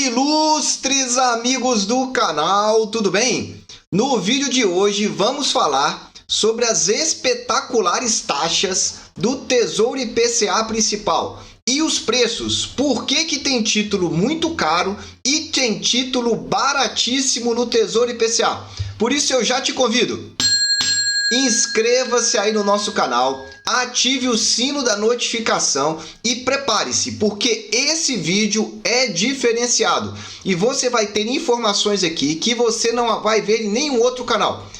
Ilustres amigos do canal, tudo bem? No vídeo de hoje vamos falar sobre as espetaculares taxas do Tesouro IPCA principal e os preços. Por que tem título muito caro e tem título baratíssimo no Tesouro IPCA? Por isso eu já te convido. Inscreva-se aí no nosso canal, ative o sino da notificação e prepare-se, porque esse vídeo é diferenciado e você vai ter informações aqui que você não vai ver em nenhum outro canal.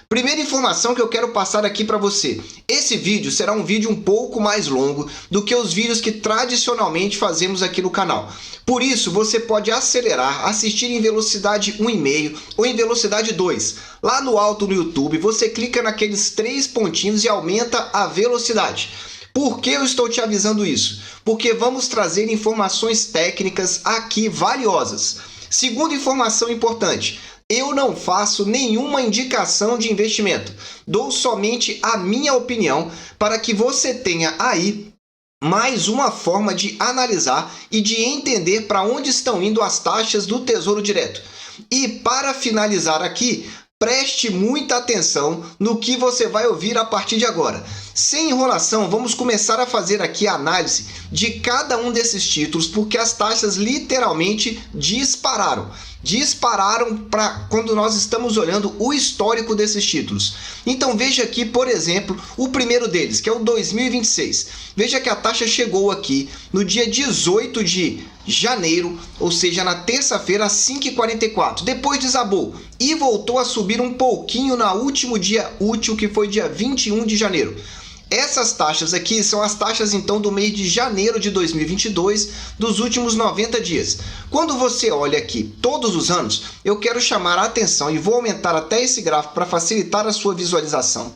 Primeira informação que eu quero passar aqui para você. Esse vídeo será um vídeo um pouco mais longo do que os vídeos que tradicionalmente fazemos aqui no canal. Por isso, você pode acelerar, assistir em velocidade 1,5 ou em velocidade 2. Lá no alto no YouTube, você clica naqueles 3 pontinhos e aumenta a velocidade. Por que eu estou te avisando isso? Porque vamos trazer informações técnicas aqui valiosas. Segunda informação importante. Eu não faço nenhuma indicação de investimento. Dou somente a minha opinião para que você tenha aí mais uma forma de analisar e de entender para onde estão indo as taxas do Tesouro Direto. E para finalizar aqui, preste muita atenção no que você vai ouvir a partir de agora. Sem enrolação, vamos começar a fazer aqui a análise de cada um desses títulos, porque as taxas literalmente dispararam. Dispararam para quando nós estamos olhando o histórico desses títulos. Então veja aqui, por exemplo, o primeiro deles, que é o 2026. Veja que a taxa chegou aqui no dia 18 de janeiro, ou seja, na terça-feira, às 5h44. Depois desabou e voltou a subir um pouquinho no último dia útil, que foi dia 21 de janeiro. Essas taxas aqui são as taxas então do mês de janeiro de 2022, dos últimos 90 dias. Quando você olha aqui todos os anos, eu quero chamar a atenção e vou aumentar até esse gráfico para facilitar a sua visualização,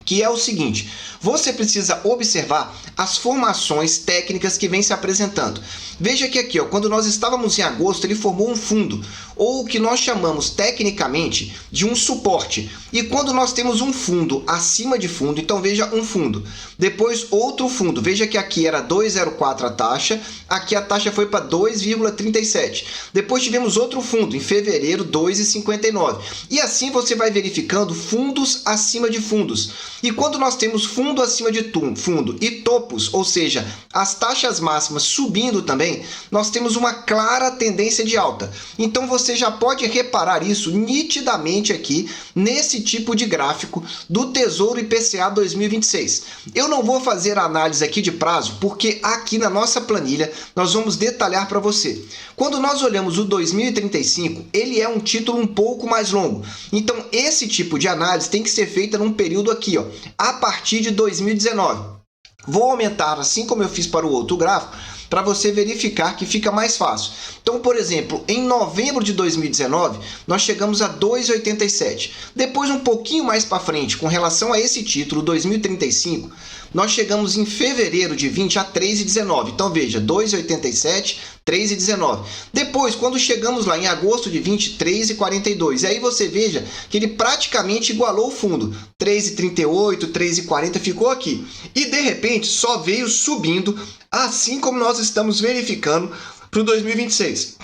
que é o seguinte: você precisa observar as formações técnicas que vem se apresentando. Veja que aqui, quando nós estávamos em agosto, ele formou um fundo, ou o que nós chamamos tecnicamente de um suporte. E quando nós temos um fundo acima de fundo, então veja um fundo, depois outro fundo, veja que aqui era 2,04 a taxa, aqui a taxa foi para 2,37. Depois tivemos outro fundo, em fevereiro, 2,59. E assim você vai verificando fundos acima de fundos. E quando nós temos fundo acima de fundo e topos, ou seja, as taxas máximas subindo também, nós temos uma clara tendência de alta. Então você já pode reparar isso nitidamente aqui nesse tipo de gráfico do Tesouro IPCA 2026. Eu não vou fazer a análise aqui de prazo, porque aqui na nossa planilha nós vamos detalhar para você. Quando nós olhamos o 2035, ele é um título um pouco mais longo. Então esse tipo de análise tem que ser feita num período aqui, a partir de 2019. Vou aumentar, assim como eu fiz para o outro gráfico, para você verificar que fica mais fácil. Então, por exemplo, em novembro de 2019, nós chegamos a 2,87. Depois, um pouquinho mais para frente, com relação a esse título, 2035, nós chegamos em fevereiro de 20 a 3,19. Então, veja, 2,87, 3,19. Depois, quando chegamos lá em agosto de 20, 3,42. E aí você veja que ele praticamente igualou o fundo. 3,38, 3,40 ficou aqui. E, de repente, só veio subindo, assim como nós estamos verificando para o 2026.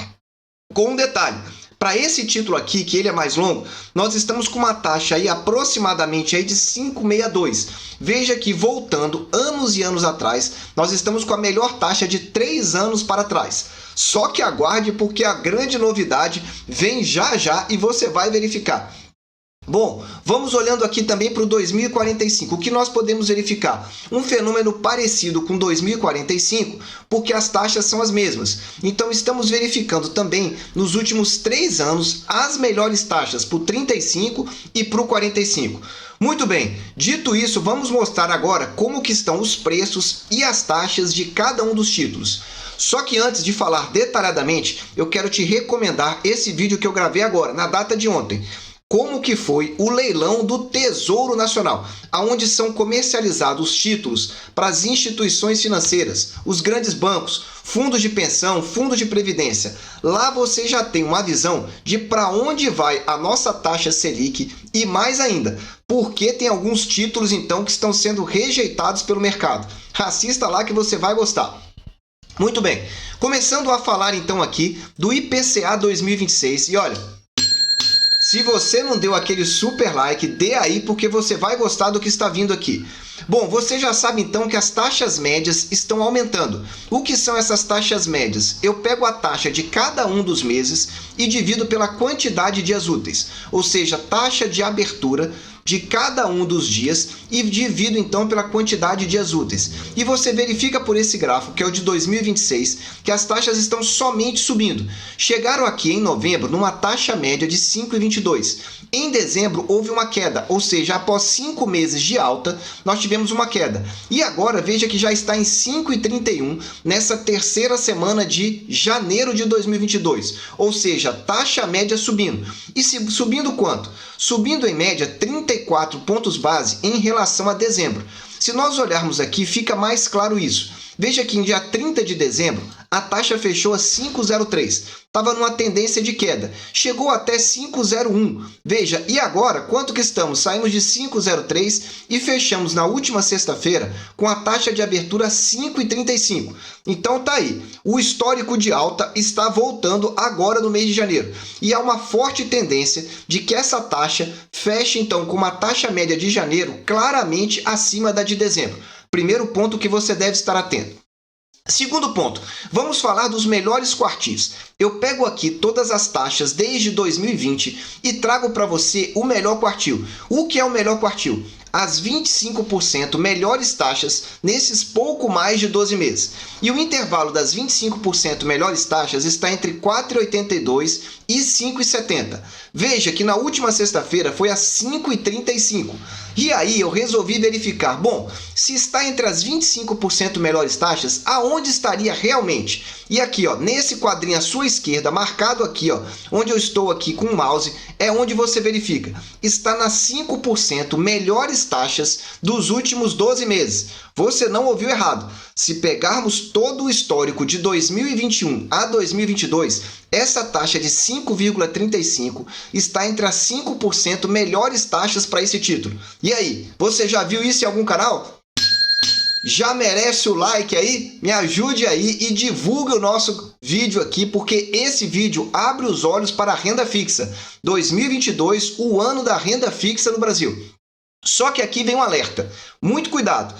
Com um detalhe, para esse título aqui, que ele é mais longo, nós estamos com uma taxa aí aproximadamente aí de 5,62. Veja que voltando anos e anos atrás, nós estamos com a melhor taxa de 3 anos para trás. Só que aguarde, porque a grande novidade vem já já e você vai verificar. Bom, vamos olhando aqui também para o 2045. O que nós podemos verificar? Um fenômeno parecido com 2045, porque as taxas são as mesmas. Então, estamos verificando também, nos últimos 3 anos, as melhores taxas para o 35 e para o 45. Muito bem, dito isso, vamos mostrar agora como que estão os preços e as taxas de cada um dos títulos. Só que antes de falar detalhadamente, eu quero te recomendar esse vídeo que eu gravei agora, na data de ontem. Como que foi o leilão do Tesouro Nacional, onde são comercializados os títulos para as instituições financeiras, os grandes bancos, fundos de pensão, fundos de previdência. Lá você já tem uma visão de para onde vai a nossa taxa Selic e mais ainda, porque tem alguns títulos então que estão sendo rejeitados pelo mercado. Assista lá que você vai gostar. Muito bem, começando a falar então aqui do IPCA 2026 e olha, se você não deu aquele super like, dê aí porque você vai gostar do que está vindo aqui. Bom, você já sabe então que as taxas médias estão aumentando. O que são essas taxas médias? Eu pego a taxa de cada um dos meses e divido pela quantidade de dias úteis, ou seja, taxa de abertura de cada um dos dias e divido então pela quantidade de dias úteis. E você verifica por esse gráfico, que é o de 2026, que as taxas estão somente subindo. Chegaram aqui em novembro numa taxa média de 5,22. Em dezembro houve uma queda, ou seja, após 5 meses de alta, nós tivemos uma queda. E agora veja que já está em 5,31 nessa terceira semana de janeiro de 2022. Ou seja, taxa média subindo. E subindo quanto? Subindo em média 34 pontos base em relação a dezembro. Se nós olharmos aqui, fica mais claro isso. Veja que em dia 30 de dezembro, a taxa fechou a 5,03. Estava numa tendência de queda. Chegou até 5,01. Veja, e agora, quanto que estamos? Saímos de 5,03 e fechamos na última sexta-feira com a taxa de abertura 5,35. Então tá aí. O histórico de alta está voltando agora no mês de janeiro. E há uma forte tendência de que essa taxa feche então com uma taxa média de janeiro claramente acima da de dezembro. Primeiro ponto que você deve estar atento. Segundo ponto, vamos falar dos melhores quartis. Eu pego aqui todas as taxas desde 2020 e trago para você o melhor quartil. O que é o melhor quartil? As 25% melhores taxas nesses pouco mais de 12 meses. E o intervalo das 25% melhores taxas está entre 4,82 e 5,70. Veja que na última sexta-feira foi a 5,35. E aí eu resolvi verificar, bom, se está entre as 25% melhores taxas, aonde estaria realmente? E aqui, ó, nesse quadrinho à sua esquerda, marcado aqui, ó, onde eu estou aqui com o mouse, é onde você verifica. Está nas 5% melhores taxas dos últimos 12 meses. Você não ouviu errado. Se pegarmos todo o histórico de 2021 a 2022, essa taxa de 5,35 está entre as 5% melhores taxas para esse título. E aí, você já viu isso em algum canal? Já merece o like aí? Me ajude aí e divulgue o nosso vídeo aqui, porque esse vídeo abre os olhos para a renda fixa. 2022, o ano da renda fixa no Brasil. Só que aqui vem um alerta. Muito cuidado.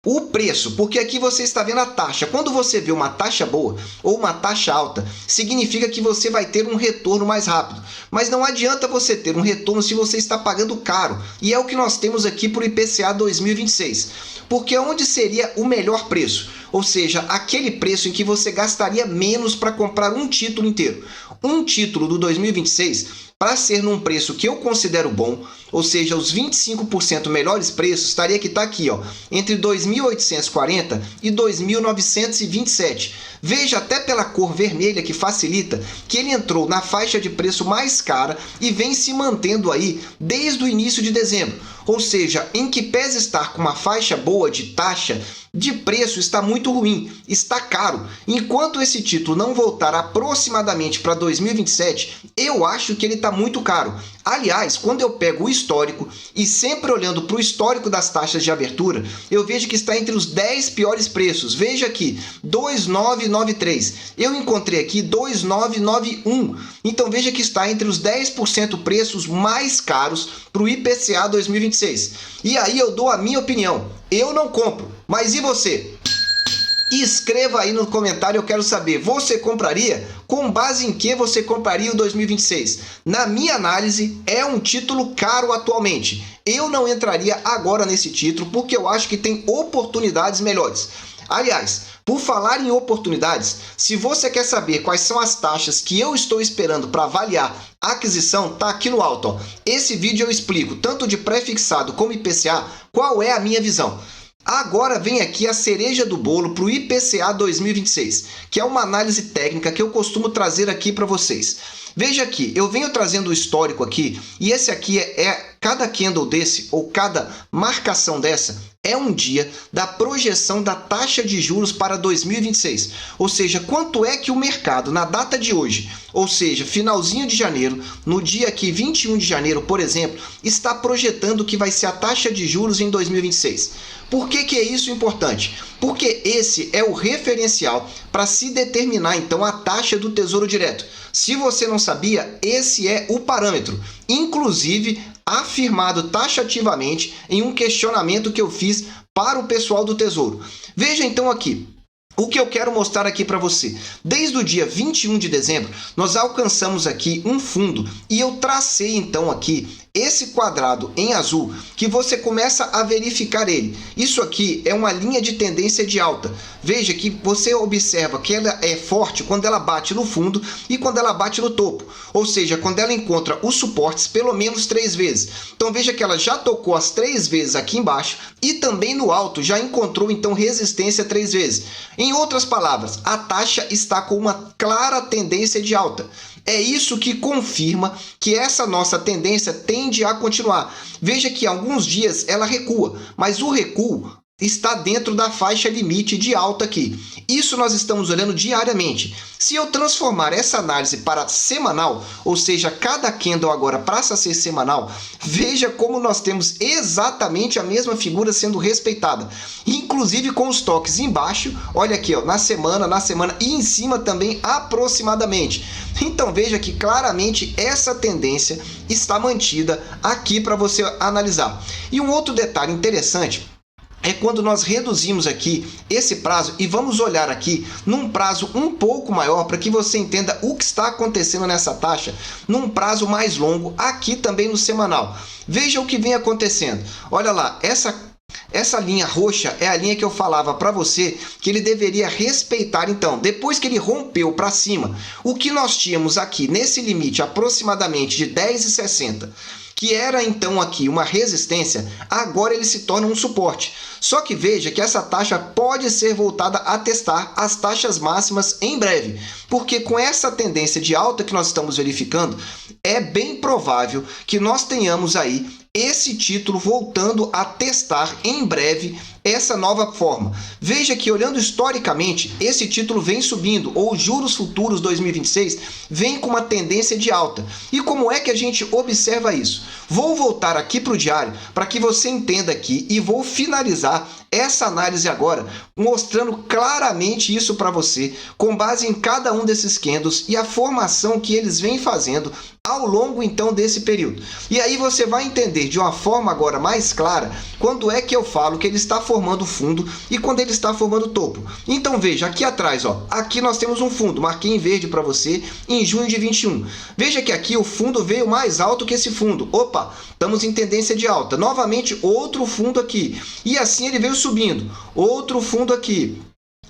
O preço, porque aqui você está vendo a taxa. Quando você vê uma taxa boa ou uma taxa alta, significa que você vai ter um retorno mais rápido. Mas não adianta você ter um retorno se você está pagando caro. E é o que nós temos aqui para o IPCA 2026. Porque onde seria o melhor preço? Ou seja, aquele preço em que você gastaria menos para comprar um título inteiro. Um título do 2026, para ser num preço que eu considero bom, ou seja, os 25% melhores preços, estaria que está aqui, ó, entre 2.840 e 2.927. Veja até pela cor vermelha que facilita que ele entrou na faixa de preço mais cara e vem se mantendo aí desde o início de dezembro. Ou seja, em que pese estar com uma faixa boa de taxa, de preço está muito ruim, está caro. Enquanto esse título não voltar aproximadamente para 2027, eu acho que ele está muito caro. Aliás, quando eu pego o histórico e sempre olhando para o histórico das taxas de abertura, eu vejo que está entre os 10 piores preços. Veja aqui, 2.993. Eu encontrei aqui 2.991. Então veja que está entre os 10% preços mais caros para o IPCA 2026. E aí eu dou a minha opinião. Eu não compro, mas e você? Escreva aí no comentário, eu quero saber, você compraria? Com base em que você compraria o 2026? Na minha análise, é um título caro atualmente. Eu não entraria agora nesse título porque eu acho que tem oportunidades melhores. Aliás, por falar em oportunidades, se você quer saber quais são as taxas que eu estou esperando para avaliar a aquisição, tá aqui no alto, ó. Esse vídeo eu explico, tanto de pré-fixado como IPCA, qual é a minha visão. Agora vem aqui a cereja do bolo para o IPCA 2026, que é uma análise técnica que eu costumo trazer aqui para vocês. Veja aqui, eu venho trazendo o histórico aqui, e esse aqui é Cada candle desse, ou cada marcação dessa, é um dia da projeção da taxa de juros para 2026. Ou seja, quanto é que o mercado, na data de hoje, ou seja, finalzinho de janeiro, no dia aqui 21 de janeiro, por exemplo, está projetando que vai ser a taxa de juros em 2026. Por que é isso importante? Porque esse é o referencial para se determinar, então, a taxa do Tesouro Direto. Se você não sabia, esse é o parâmetro, inclusive afirmado taxativamente em um questionamento que eu fiz para o pessoal do Tesouro. Veja então aqui. O que eu quero mostrar aqui para você, desde o dia 21 de dezembro, nós alcançamos aqui um fundo e eu tracei então aqui esse quadrado em azul, que você começa a verificar ele. Isso aqui é uma linha de tendência de alta. Veja que você observa que ela é forte quando ela bate no fundo e quando ela bate no topo. Ou seja, quando ela encontra os suportes pelo menos 3 vezes. Então veja que ela já tocou as 3 vezes aqui embaixo e também no alto já encontrou então resistência 3 vezes. Em outras palavras, a taxa está com uma clara tendência de alta. É isso que confirma que essa nossa tendência tende a continuar. Veja que alguns dias ela recua, mas o recuo está dentro da faixa limite de alta aqui. Isso nós estamos olhando diariamente. Se eu transformar essa análise para semanal, ou seja, cada candle agora passa a ser semanal, veja como nós temos exatamente a mesma figura sendo respeitada. Inclusive com os toques embaixo, olha aqui, ó, na semana e em cima também aproximadamente. Então veja que claramente essa tendência está mantida aqui para você analisar. E um outro detalhe interessante é quando nós reduzimos aqui esse prazo e vamos olhar aqui num prazo um pouco maior para que você entenda o que está acontecendo nessa taxa num prazo mais longo aqui também no semanal. Veja o que vem acontecendo. Olha lá, essa linha roxa é a linha que eu falava para você que ele deveria respeitar. Então, depois que ele rompeu para cima, o que nós tínhamos aqui nesse limite aproximadamente de 10,60, que era então aqui uma resistência, agora ele se torna um suporte. Só que veja que essa taxa pode ser voltada a testar as taxas máximas em breve, porque com essa tendência de alta que nós estamos verificando, é bem provável que nós tenhamos aí esse título voltando a testar em breve essa nova forma. Veja que olhando historicamente, esse título vem subindo, ou juros futuros 2026 vem com uma tendência de alta. E como é que a gente observa isso? Vou voltar aqui para o diário para que você entenda aqui e vou finalizar essa análise agora, mostrando claramente isso para você, com base em cada um desses candles e a formação que eles vêm fazendo ao longo então desse período. E aí você vai entender de uma forma agora mais clara quando é que eu falo que ele está formando fundo e quando ele está formando topo. Então veja aqui atrás, ó, aqui nós temos um fundo, marquei em verde para você em junho de 21. Veja que aqui o fundo veio mais alto que esse fundo. Opa, estamos em tendência de alta. Novamente outro fundo aqui. E assim ele veio subindo. Outro fundo aqui.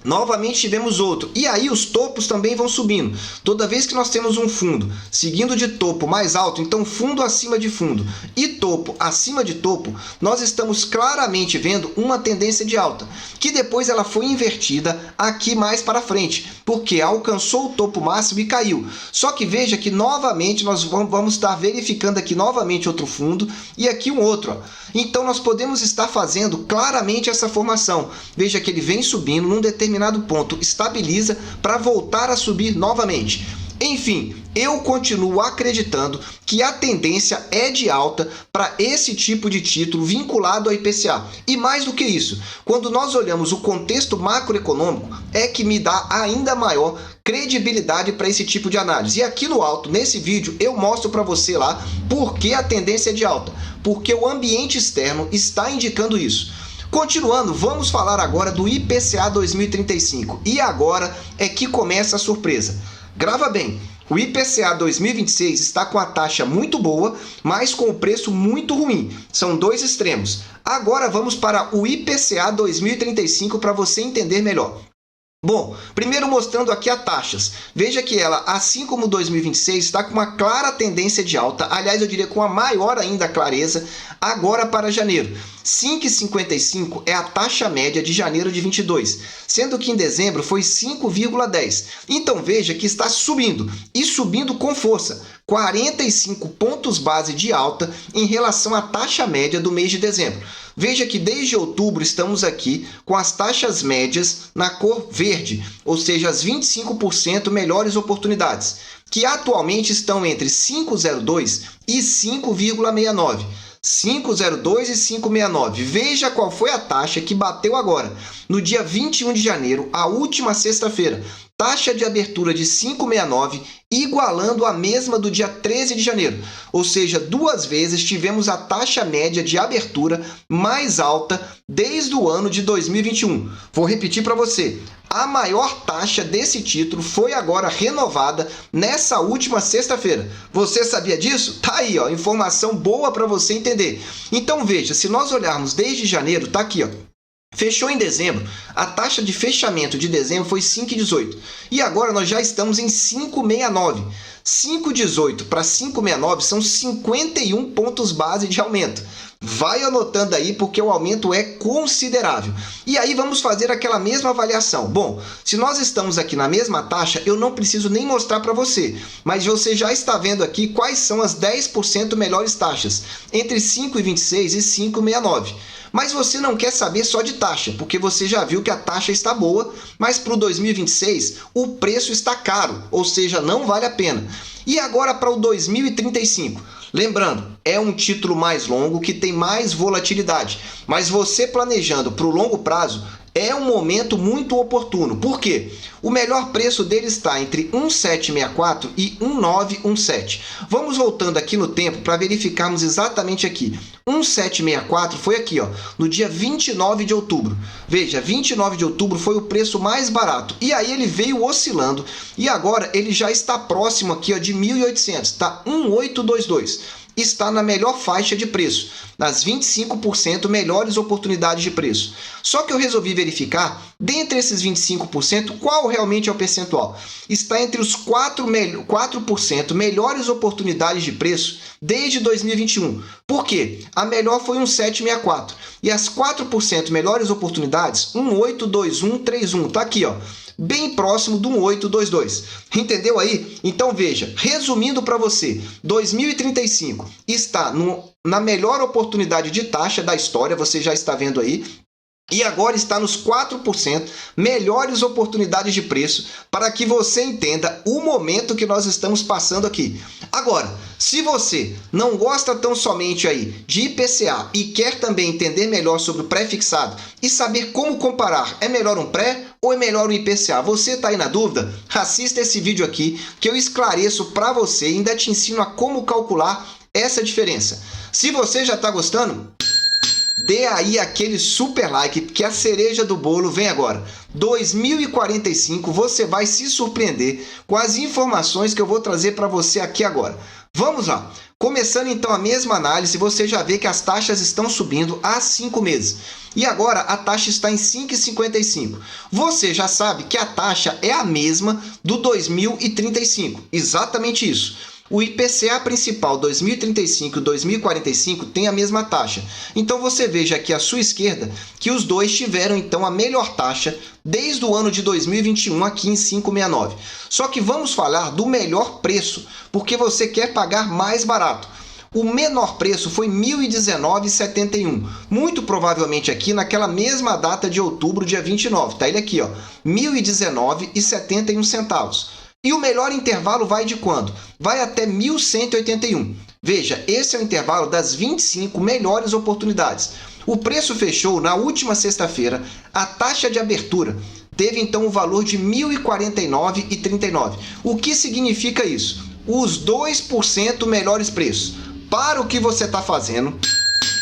Novamente tivemos outro. E aí os topos também vão subindo. Toda vez que nós temos um fundo seguindo de topo mais alto, então fundo acima de fundo e topo acima de topo, nós estamos claramente vendo uma tendência de alta, que depois ela foi invertida aqui mais para frente, porque alcançou o topo máximo e caiu. Só que veja que novamente nós vamos estar verificando aqui novamente outro fundo e aqui um outro. Ó. Então nós podemos estar fazendo claramente essa formação. Veja que ele vem subindo num determinado ponto, estabiliza para voltar a subir novamente. Enfim, eu continuo acreditando que a tendência é de alta para esse tipo de título vinculado ao IPCA. E mais do que isso, quando nós olhamos o contexto macroeconômico, é que me dá ainda maior credibilidade para esse tipo de análise. E aqui no alto, nesse vídeo, eu mostro para você lá por que a tendência é de alta. Porque o ambiente externo está indicando isso. Continuando, vamos falar agora do IPCA 2035. E agora é que começa a surpresa. Grava bem, o IPCA 2026 está com a taxa muito boa, mas com o preço muito ruim. São dois extremos. Agora vamos para o IPCA 2035 para você entender melhor. Bom, primeiro mostrando aqui as taxas. Veja que ela, assim como 2026, está com uma clara tendência de alta. Aliás, eu diria com uma maior ainda clareza Agora para janeiro, 5,55 é a taxa média de janeiro de 22, sendo que em dezembro foi 5,10. Então veja que está subindo, e subindo com força, 45 pontos base de alta em relação à taxa média do mês de dezembro. Veja que desde outubro estamos aqui com as taxas médias na cor verde, ou seja, as 25% melhores oportunidades, que atualmente estão entre 5,02 e 5,69. 5,02 e 5,69. Veja qual foi a taxa que bateu agora, no dia 21 de janeiro, a última sexta-feira. Taxa de abertura de 5,69, igualando a mesma do dia 13 de janeiro. Ou seja, duas vezes tivemos a taxa média de abertura mais alta desde o ano de 2021. Vou repetir para você. A maior taxa desse título foi agora renovada nessa última sexta-feira. Você sabia disso? Tá aí, ó, informação boa para você entender. Então veja, se nós olharmos desde janeiro, tá aqui, ó. Fechou em dezembro, a taxa de fechamento de dezembro foi 5,18 e agora nós já estamos em 5,69. 5,18 para 5,69 são 51 pontos base de aumento. Vai anotando aí porque o aumento é considerável. E aí vamos fazer aquela mesma avaliação. Bom, se nós estamos aqui na mesma taxa, eu não preciso nem mostrar para você, mas você já está vendo aqui quais são as 10% melhores taxas, entre 5,26 e 5,69. Mas você não quer saber só de taxa, porque você já viu que a taxa está boa, mas para o 2026 o preço está caro, ou seja, não vale a pena. E agora para o 2035? Lembrando, é um título mais longo que tem mais volatilidade, mas você planejando para o longo prazo é um momento muito oportuno. Por quê? O melhor preço dele está entre 1,764 e 1,917. Vamos voltando aqui no tempo para verificarmos exatamente aqui. 1,764 foi aqui, ó, no dia 29 de outubro. Veja, 29 de outubro foi o preço mais barato. E aí ele veio oscilando e agora ele já está próximo aqui, ó, de 1.800, tá? 1,822. Está na melhor faixa de preço, nas 25% melhores oportunidades de preço. Só que eu resolvi verificar, dentre esses 25%, qual realmente é o percentual. Está entre os 4% melhores oportunidades de preço desde 2021. Por quê? A melhor foi um 764. E as 4% melhores oportunidades, 1,82131. Está aqui, ó. Bem próximo do 1,822. Entendeu aí? Então veja, resumindo para você, 2035 está na melhor oportunidade de taxa da história, você já está vendo aí, e agora está nos 4% melhores oportunidades de preço para que você entenda o momento que nós estamos passando aqui. Agora, se você não gosta tão somente aí de IPCA e quer também entender melhor sobre o pré-fixado e saber como comparar, é melhor um pré ou é melhor um IPCA? Você está aí na dúvida? Assista esse vídeo aqui que eu esclareço para você e ainda te ensino a como calcular essa diferença. Se você já está gostando, dê aí aquele super like, que a cereja do bolo vem agora. 2045 você vai se surpreender com as informações que eu vou trazer para você aqui agora. Vamos lá. Começando então a mesma análise, você já vê que as taxas estão subindo há 5 meses. E agora a taxa está em 5,55. Você já sabe que a taxa é a mesma do 2035. Exatamente isso. O IPCA principal 2035 e 2045 tem a mesma taxa. Então você veja aqui à sua esquerda que os dois tiveram então a melhor taxa desde o ano de 2021 aqui em 5,69. Só que vamos falar do melhor preço, porque você quer pagar mais barato. O menor preço foi R$ 1.019,71, muito provavelmente aqui naquela mesma data de outubro, dia 29. Tá ele aqui, ó, R$ 1.019,71. E o melhor intervalo vai de quando? Vai até 1.181. Veja, esse é o intervalo das 25 melhores oportunidades. O preço fechou na última sexta-feira, a taxa de abertura teve então o valor de R$ 1.049,39. O que significa isso? Os 2% melhores preços. Para o que você está fazendo,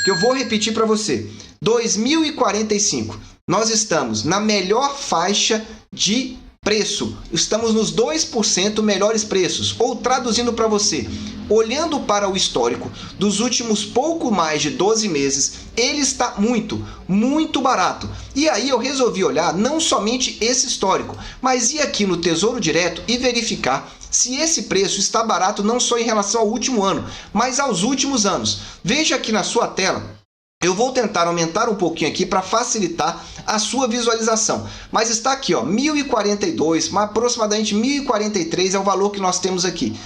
que eu vou repetir para você, 2045, nós estamos na melhor faixa de Preço, estamos nos 2% melhores preços, ou traduzindo para você, olhando para o histórico dos últimos pouco mais de 12 meses, ele está muito barato. E aí eu resolvi olhar não somente esse histórico, mas ir aqui no Tesouro Direto e verificar se esse preço está barato não só em relação ao último ano, mas aos últimos anos. Veja aqui na sua tela. Eu vou tentar aumentar um pouquinho aqui para facilitar a sua visualização. Mas está aqui, ó, 1.042, aproximadamente 1.043 é o valor que nós temos aqui.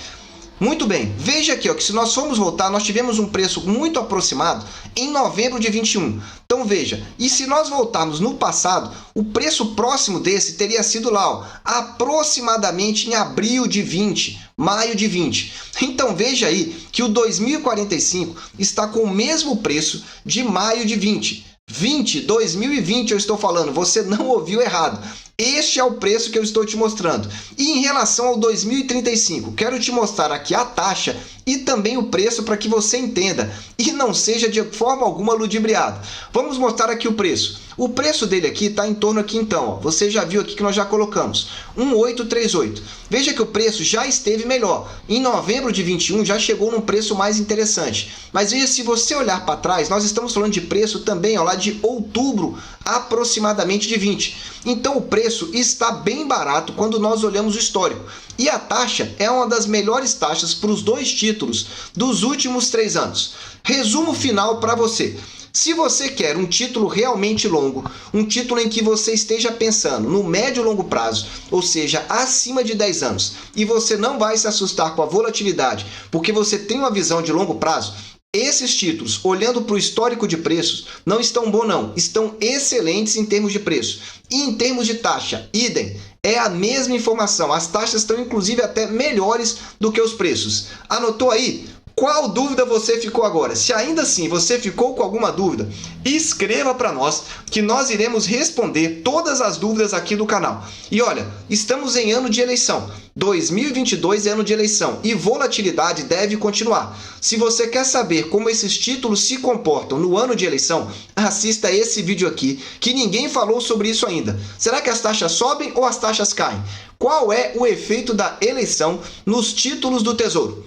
Muito bem, veja aqui ó, que se nós formos voltar, nós tivemos um preço muito aproximado em novembro de 21. Então veja, e se nós voltarmos no passado, o preço próximo desse teria sido lá, ó, aproximadamente em abril de 20, maio de 20. Então veja aí que o 2045 está com o mesmo preço de maio de 20. 2020 eu estou falando, você não ouviu errado. Este é o preço que eu estou te mostrando. E em relação ao 2035, quero te mostrar aqui a taxa e também o preço para que você entenda e não seja de forma alguma ludibriado. Vamos mostrar aqui o preço. O preço dele aqui está em torno aqui então, ó, você já viu aqui que nós já colocamos, 1.838. Veja que o preço já esteve melhor. Em novembro de 21 já chegou num preço mais interessante. Mas veja, se você olhar para trás, nós estamos falando de preço também ó, lá de outubro aproximadamente de 20. Então o preço está bem barato quando nós olhamos o histórico. E a taxa é uma das melhores taxas para os dois títulos dos últimos 3 anos. Resumo final para você. Se você quer um título realmente longo, um título em que você esteja pensando no médio e longo prazo, ou seja, acima de 10 anos, e você não vai se assustar com a volatilidade, porque você tem uma visão de longo prazo, esses títulos, olhando para o histórico de preços, não estão bons não, estão excelentes em termos de preço. E em termos de taxa, idem, é a mesma informação, as taxas estão inclusive até melhores do que os preços. Anotou aí? Qual dúvida você ficou agora? Se ainda assim você ficou com alguma dúvida, escreva para nós que nós iremos responder todas as dúvidas aqui do canal. E olha, estamos em ano de eleição. 2022 é ano de eleição e volatilidade deve continuar. Se você quer saber como esses títulos se comportam no ano de eleição, assista esse vídeo aqui, que ninguém falou sobre isso ainda. Será que as taxas sobem ou as taxas caem? Qual é o efeito da eleição nos títulos do Tesouro?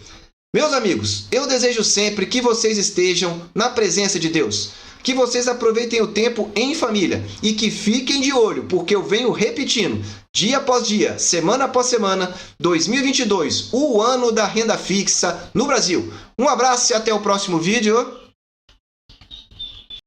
Meus amigos, eu desejo sempre que vocês estejam na presença de Deus, que vocês aproveitem o tempo em família e que fiquem de olho, porque eu venho repetindo, dia após dia, semana após semana, 2022, o ano da renda fixa no Brasil. Um abraço e até o próximo vídeo.